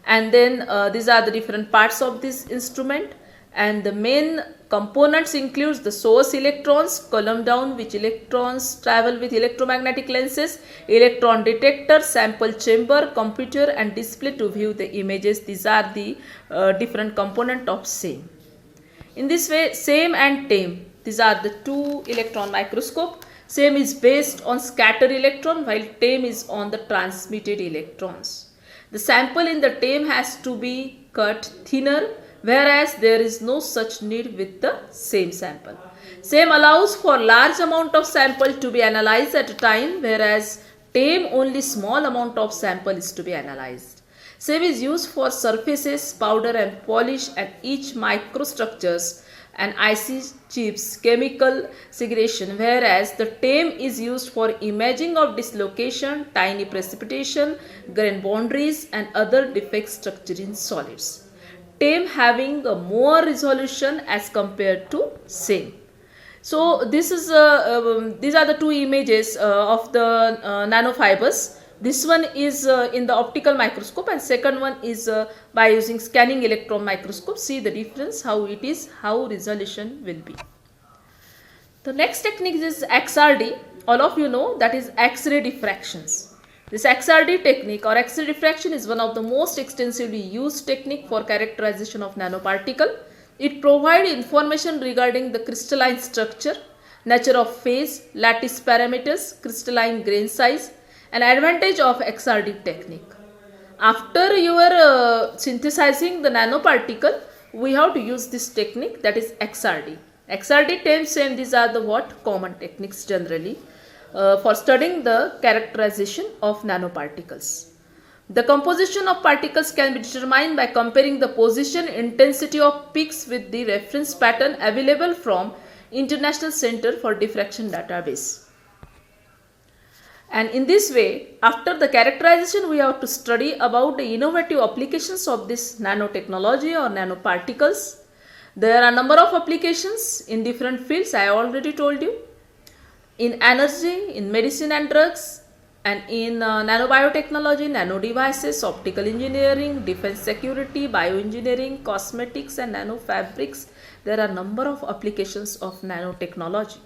And then these are the different parts of this instrument. And the main components includes the source electrons, column down which electrons travel with electromagnetic lenses, electron detector, sample chamber, computer and display to view the images. These are the different component of SAME. In this way, SAME and TEM, these are the two electron microscope. SAME is based on scattered electron while TEM is on the transmitted electrons. The sample in the TEM has to be cut thinner, whereas there is no such need with the same sample. SAME allows for large amount of sample to be analyzed at a time, whereas TEM only small amount of sample is to be analyzed. SAME is used for surfaces, powder and polish and each microstructures and IC chips, chemical segregation, whereas the TEM is used for imaging of dislocation, tiny precipitation, grain boundaries and other defect structure in solids. TEM having a more resolution as compared to SAME. So this is these are the two images of the nanofibers. This one is in the optical microscope and second one is by using scanning electron microscope. See the difference how it is, how resolution will be. The next technique is XRD. All of you know that is X-ray diffractions. This XRD technique or X-ray diffraction is one of the most extensively used technique for characterization of nanoparticle. It provides information regarding the crystalline structure, nature of phase, lattice parameters, crystalline grain size and advantage of XRD technique. After you are synthesizing the nanoparticle, we have to use this technique, that is XRD. XRD, TEM, SAME, these are the common techniques generally for studying the characterization of nanoparticles. The composition of particles can be determined by comparing the position intensity of peaks with the reference pattern available from International Center for Diffraction database. And in this way, after the characterization, we have to study about the innovative applications of this nanotechnology or nanoparticles. There are a number of applications in different fields, I already told you. In energy, in medicine and drugs, and in nanobiotechnology, nano devices, optical engineering, defense security, bioengineering, cosmetics and nanofabrics, there are a number of applications of nanotechnology.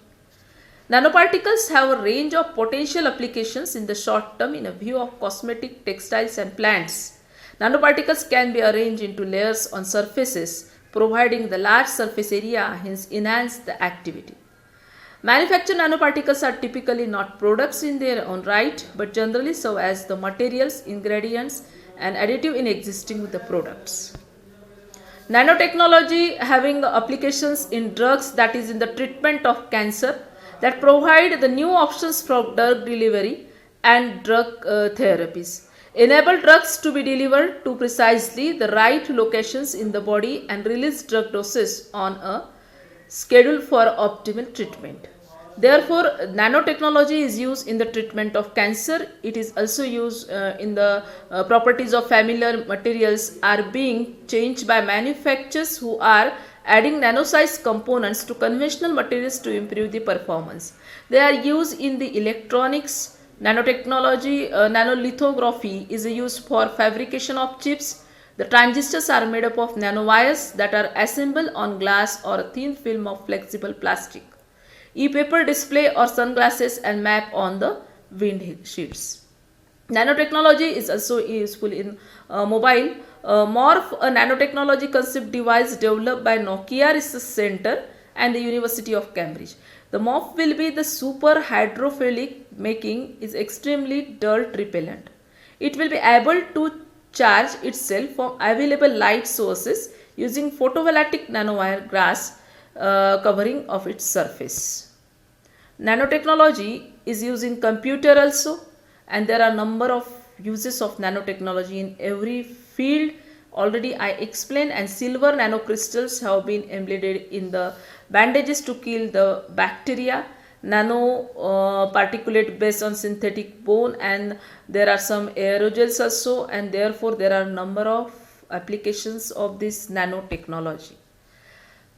Nanoparticles have a range of potential applications in the short term in a view of cosmetic, textiles and plants. Nanoparticles can be arranged into layers on surfaces, providing the large surface area, hence enhance the activity. Manufactured nanoparticles are typically not products in their own right, but generally serve as the materials, ingredients and additive in existing the products. Nanotechnology having applications in drugs, that is in the treatment of cancer, that provide the new options for drug delivery and drug therapies. Enable drugs to be delivered to precisely the right locations in the body and release drug doses on a schedule for optimal treatment. Therefore, nanotechnology is used in the treatment of cancer. It is also used in the properties of familiar materials are being changed by manufacturers who are adding nano-sized components to conventional materials to improve the performance. They are used in the electronics. Nanotechnology, nanolithography is used for fabrication of chips. The transistors are made up of nanowires that are assembled on glass or a thin film of flexible plastic. E-paper display or sunglasses and map on the windshields. Nanotechnology is also useful in mobile. Morph, a nanotechnology concept device developed by Nokia Research Center and the University of Cambridge. The Morph will be the super hydrophilic, making is extremely dirt repellent. It will be able to charge itself from available light sources using photovoltaic nanowire glass covering of its surface. Nanotechnology is used in computer also, and there are number of uses of nanotechnology in every field. Already I explained, and silver nanocrystals have been embedded in the bandages to kill the bacteria. Nano particulate based on synthetic bone, and there are some aerosols also, and therefore there are number of applications of this nanotechnology.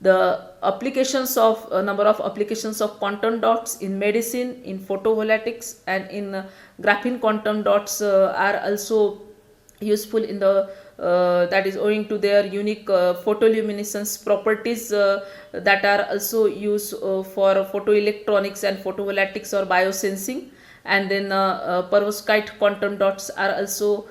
The applications of number of applications of quantum dots in medicine, in photovoltaics, and in graphene quantum dots are also useful in the that is owing to their unique photoluminescence properties that are also used for photoelectronics and photovoltaics or biosensing. And then perovskite quantum dots are also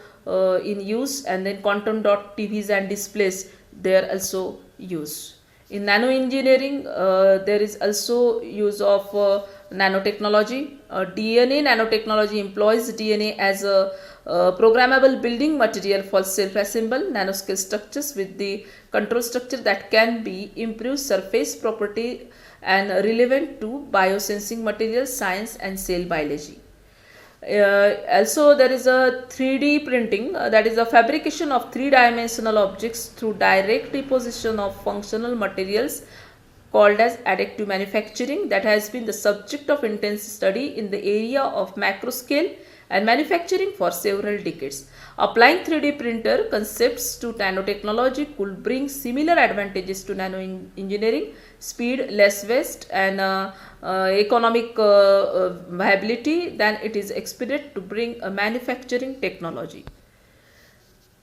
in use, and then quantum dot TVs and displays, they are also used. In nano engineering, there is also use of nanotechnology. DNA nanotechnology employs DNA as a programmable building material for self-assembled nanoscale structures with the control structure that can be improved surface property and relevant to biosensing materials science and cell biology. Also there is a 3D printing, that is the fabrication of three-dimensional objects through direct deposition of functional materials called as additive manufacturing, that has been the subject of intense study in the area of macro scale and manufacturing for several decades. Applying 3D printer concepts to nanotechnology could bring similar advantages to nano engineering: speed, less waste, and economic viability than it is expected to bring a manufacturing technology.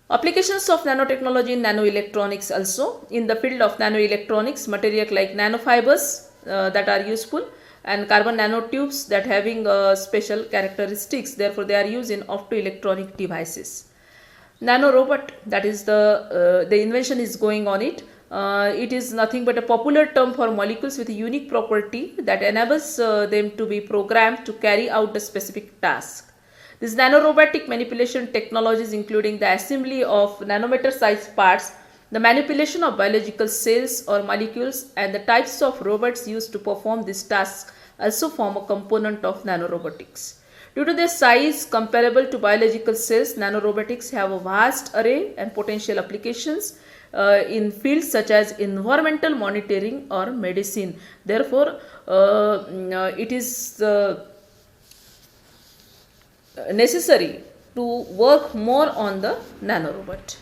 Applications of nanotechnology in nanoelectronics also. In the field of nanoelectronics, materials like nanofibers that are useful, and carbon nanotubes that having special characteristics, therefore they are used in optoelectronic devices. Nanorobot, that is the invention is going on it. It is nothing but a popular term for molecules with a unique property that enables them to be programmed to carry out a specific task. These nanorobotic manipulation technologies, including the assembly of nanometer sized parts, the manipulation of biological cells or molecules, and the types of robots used to perform these tasks, also form a component of nanorobotics. Due to their size comparable to biological cells, nanorobotics have a vast array and potential applications in fields such as environmental monitoring or medicine. Therefore, it is necessary to work more on the nanorobot.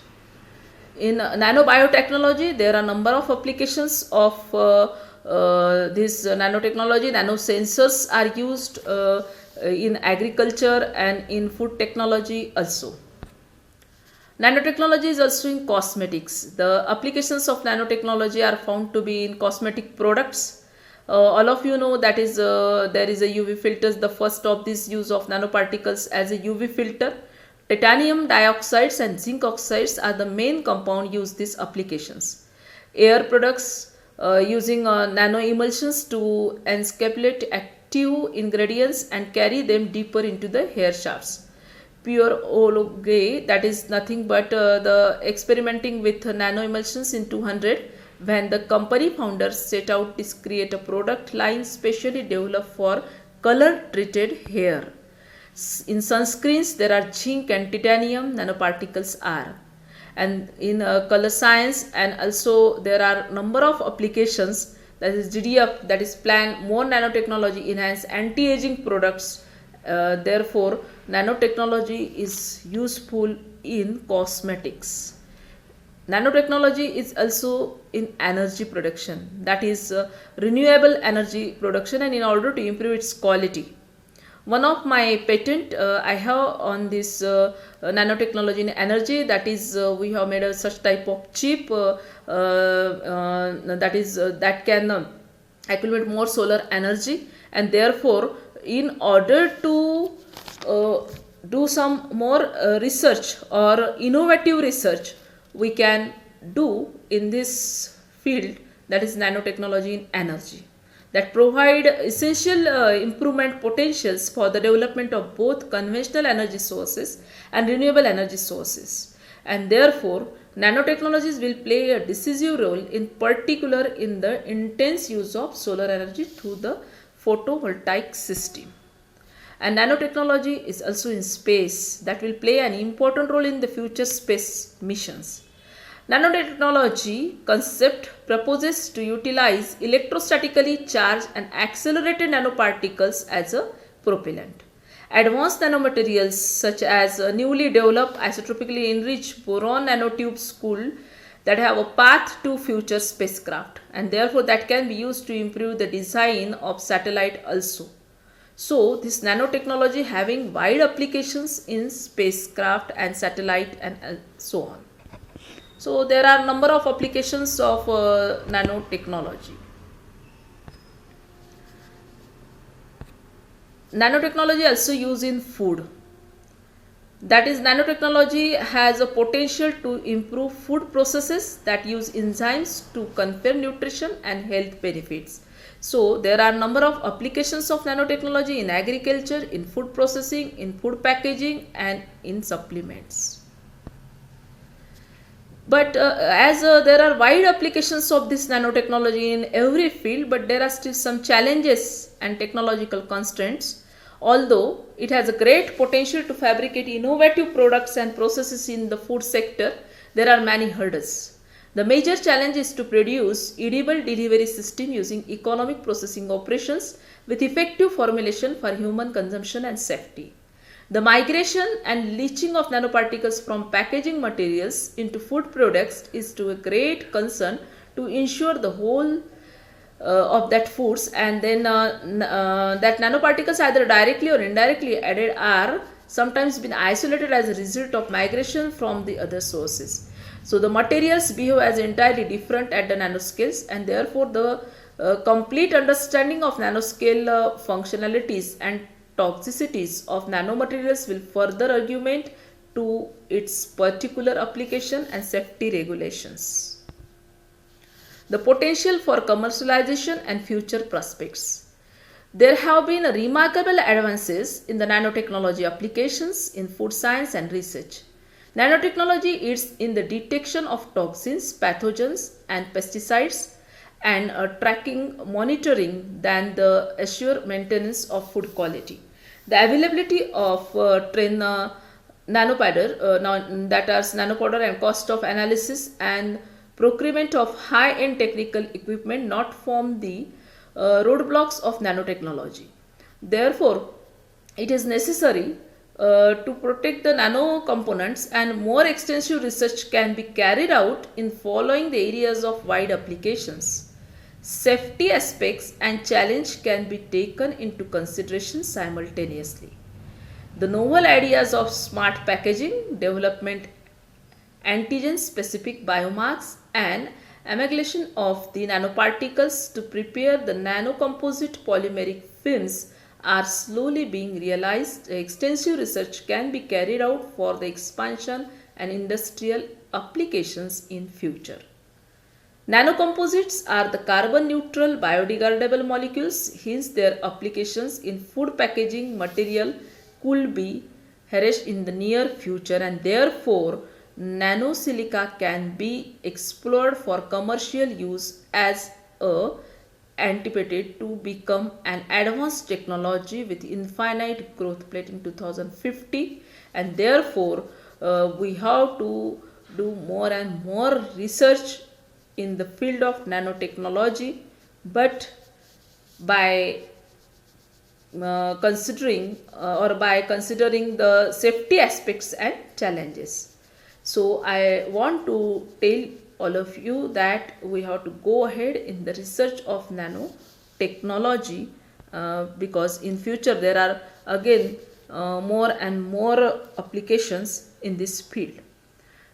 In nanobiotechnology, there are a number of applications of this nanotechnology. Nanosensors are used in agriculture and in food technology also. Nanotechnology is also in cosmetics. The applications of nanotechnology are found to be in cosmetic products. All of you know that is there is a UV filters. The first of this use of nanoparticles as a UV filter. Titanium dioxides and zinc oxides are the main compound used these applications. Air products using nano emulsions to encapsulate active ingredients and carry them deeper into the hair shafts. Pure Ologay, that is nothing but the experimenting with nano emulsions in 200, when the company founders set out to create a product line specially developed for color treated hair. In sunscreens, there are zinc and titanium nanoparticles are. And in color science, and also there are number of applications that is DDF, that is plan more nanotechnology enhance anti-aging products. Therefore, nanotechnology is useful in cosmetics. Nanotechnology is also in energy production, that is renewable energy production, and in order to improve its quality. One of my patent I have on this nanotechnology in energy, that is we have made a such type of chip that can accumulate more solar energy, and therefore in order to do some more research or innovative research we can do in this field, that is nanotechnology in energy, that provide essential improvement potentials for the development of both conventional energy sources and renewable energy sources. And therefore, nanotechnologies will play a decisive role, in particular in the intense use of solar energy through the photovoltaic system. And nanotechnology is also in space, that will play an important role in the future space missions. Nanotechnology concept proposes to utilize electrostatically charged and accelerated nanoparticles as a propellant. Advanced nanomaterials such as newly developed isotopically enriched boron nanotubes could that have a path to future spacecraft, and therefore that can be used to improve the design of satellite also. So this nanotechnology having wide applications in spacecraft and satellite and so on. So there are number of applications of nanotechnology. Nanotechnology also used in food. That is, nanotechnology has a potential to improve food processes that use enzymes to confer nutrition and health benefits. So there are number of applications of nanotechnology in agriculture, in food processing, in food packaging, and in supplements. But as there are wide applications of this nanotechnology in every field, but there are still some challenges and technological constraints. Although it has a great potential to fabricate innovative products and processes in the food sector, there are many hurdles. The major challenge is to produce edible delivery system using economic processing operations with effective formulation for human consumption and safety. The migration and leaching of nanoparticles from packaging materials into food products is to a great concern to ensure the whole of that foods, and then that nanoparticles either directly or indirectly added are sometimes been isolated as a result of migration from the other sources. So the materials behave as entirely different at the nanoscales, and therefore the complete understanding of nanoscale functionalities and toxicities of nanomaterials will further argument to its particular application and safety regulations. The potential for commercialization and future prospects. There have been remarkable advances in the nanotechnology applications in food science and research. Nanotechnology aids in the detection of toxins, pathogens, and pesticides, and tracking, monitoring than the assure maintenance of food quality. The availability of nanopowder, that is nanopowder, and cost of analysis and procurement of high-end technical equipment not form the roadblocks of nanotechnology. Therefore, it is necessary to protect the nano components, and more extensive research can be carried out in following the areas of wide applications. Safety aspects and challenge can be taken into consideration simultaneously. The novel ideas of smart packaging, development, antigen-specific biomarks, and amalgamation of the nanoparticles to prepare the nanocomposite polymeric films are slowly being realized. Extensive research can be carried out for the expansion and industrial applications in future. Nanocomposites are the carbon neutral biodegradable molecules, hence their applications in food packaging material could be harassed in the near future, and therefore nanosilica can be explored for commercial use as a anticipated to become an advanced technology with infinite growth plate in 2050, and therefore we have to do more and more research in the field of nanotechnology. but by considering the safety aspects and challenges. So I want to tell all of you that we have to go ahead in the research of nanotechnology, because in future there are again more and more applications in this field.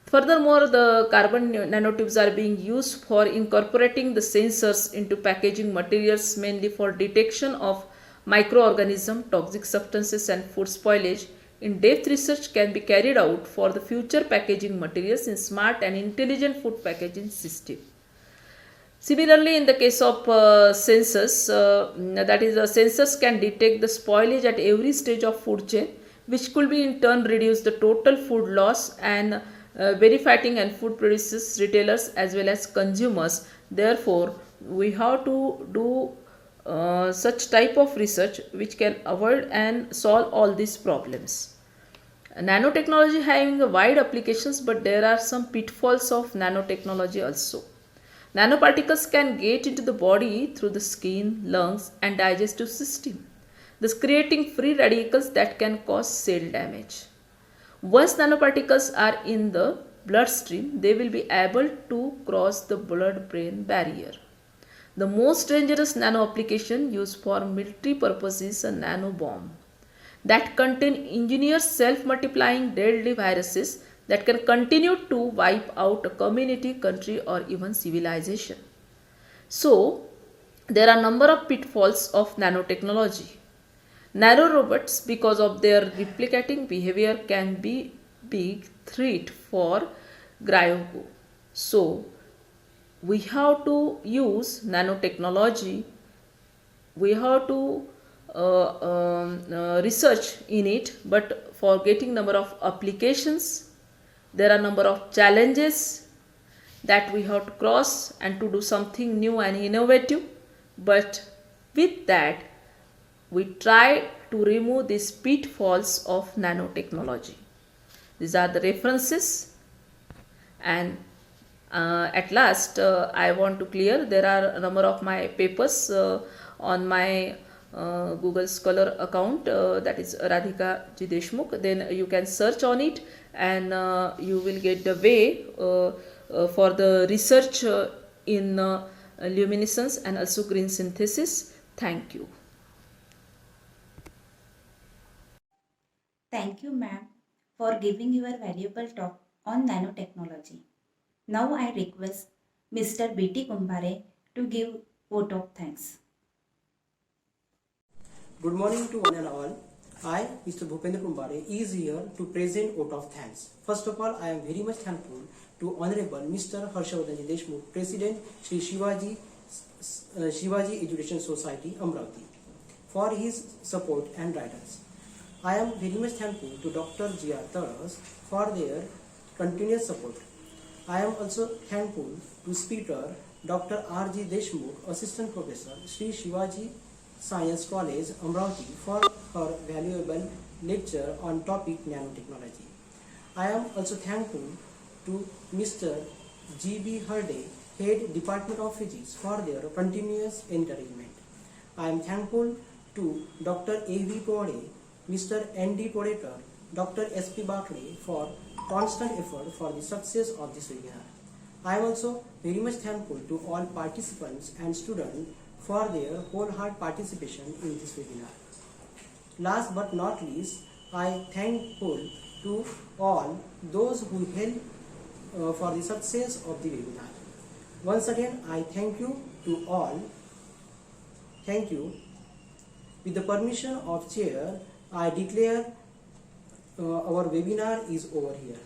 Furthermore, the carbon nanotubes are being used for incorporating the sensors into packaging materials, mainly for detection of microorganisms, toxic substances, and food spoilage. In-depth research can be carried out for the future packaging materials in smart and intelligent food packaging system. Similarly, in the case of sensors, sensors can detect the spoilage at every stage of food chain, which could be in turn reduce the total food loss and benefiting and food producers, retailers as well as consumers. Therefore, we have to do such type of research which can avoid and solve all these problems. Nanotechnology having a wide applications, but there are some pitfalls of nanotechnology also. Nanoparticles can get into the body through the skin, lungs, and digestive system, thus creating free radicals that can cause cell damage. Once nanoparticles are in the bloodstream, they will be able to cross the blood-brain barrier. The most dangerous nano application used for military purposes is a nanobomb that contain engineered self-multiplying deadly viruses that can continue to wipe out a community, country, or even civilization. So, there are a number of pitfalls of nanotechnology. Nanorobots, because of their replicating behavior, can be big threat for Gryogo. So, we have to use nanotechnology. We have to research in it, but for getting number of applications, there are number of challenges that we have to cross and to do something new and innovative. But with that, we try to remove these pitfalls of nanotechnology. These are the references, and at last I want to clear there are a number of my papers on my Google Scholar account, that is Radhika G. Deshmukh. Then you can search on it and you will get the way for the research in luminescence and also green synthesis. Thank you.
Thank you, ma'am, for giving your valuable talk on nanotechnology. Now I request Mr. B.T. Kumbhare to give vote of thanks.
Good morning to one and all. I, Mr. Bhupendra Kumbhare, is here to present vote of thanks. First of all, I am very much thankful to Honorable Mr. Harshavardhan Deshmukh, President Shri Shivaji Education Society, Amravati, for his support and guidance. I am very much thankful to Dr. G.R. Taras for their continuous support. I am also thankful to Speaker Dr. R.G. Deshmukh, Assistant Professor, Shri Shivaji Science College, Amravati, for her valuable lecture on topic nanotechnology. I am also thankful to Mr. G.B. Herde, Head Department of Physics, for their continuous encouragement. I am thankful to Dr. A.V. Kohde, Mr. N.D. Todator, Dr. S.P. Bakre for constant effort for the success of this webinar. I am also very much thankful to all participants and students for their wholehearted participation in this webinar. Last but not least, I am thankful to all those who helped for the success of the webinar. Once again, I thank you to all. Thank you. With the permission of Chair, I declare our webinar is over here.